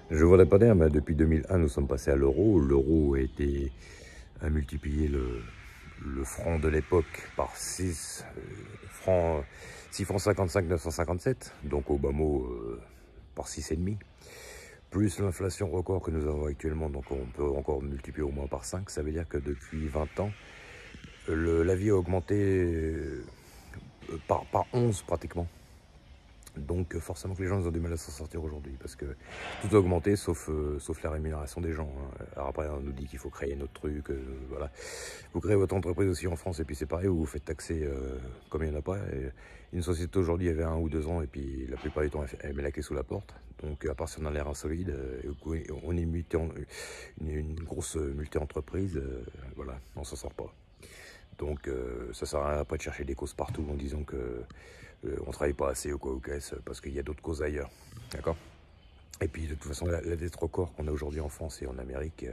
Je ne voudrais pas dire, mais depuis 2001, nous sommes passés à l'euro. L'euro a multiplié le franc de l'époque par 6 francs 55 957, donc au bas mot par 6,5. Plus l'inflation record que nous avons actuellement, donc on peut encore multiplier au moins par 5. Ça veut dire que depuis 20 ans, la vie a augmenté par 11 pratiquement. Donc forcément que les gens ils ont du mal à s'en sortir aujourd'hui parce que tout a augmenté sauf la rémunération des gens. Hein. Alors après on nous dit qu'il faut créer notre truc, voilà. Vous créez votre entreprise aussi en France et puis c'est pareil, vous vous faites taxer comme il n'y en a pas. Et une société aujourd'hui avait 1 ou 2 ans et puis la plupart du temps elle met la clé sous la porte. Donc à part si on a l'air insolide, on est une grosse multi-entreprise, voilà, on s'en sort pas. Donc ça sert à rien après de chercher des causes partout en disant que on travaille pas assez ou quoi ou qu'est-ce, parce qu'il y a d'autres causes ailleurs, d'accord. Et puis de toute façon la dette record qu'on a aujourd'hui en France et en Amérique,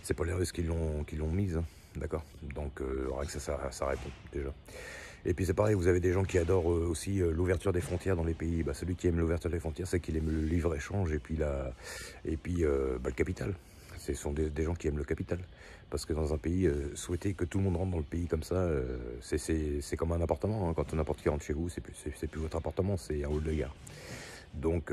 c'est pas les Russes qui l'ont mise, hein, d'accord. Donc rien que ça répond déjà. Et puis c'est pareil, vous avez des gens qui adorent aussi l'ouverture des frontières dans les pays. Bah, celui qui aime l'ouverture des frontières, c'est qu'il aime le libre-échange et puis, le capital. Ce sont des gens qui aiment le capital. Parce que dans un pays, souhaiter que tout le monde rentre dans le pays comme ça, c'est comme un appartement. Hein. Quand n'importe qui rentre chez vous, c'est plus votre appartement, c'est un hall de gare. Donc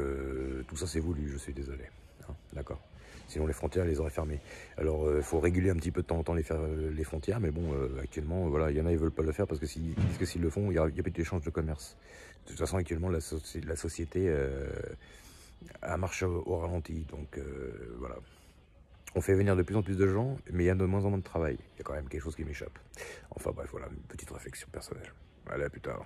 tout ça c'est voulu, je suis désolé. Hein, d'accord. Sinon les frontières les auraient fermées. Alors il faut réguler un petit peu de temps en temps les frontières, mais bon, actuellement, voilà, il y en a ils veulent pas le faire parce que s'ils le font, il y a plus d'échange de commerce. De toute façon, actuellement, la société elle marche au ralenti. Donc voilà. On fait venir de plus en plus de gens, mais il y a de moins en moins de travail. Il y a quand même quelque chose qui m'échappe. Enfin bref, voilà, une petite réflexion personnelle. Allez, à plus tard.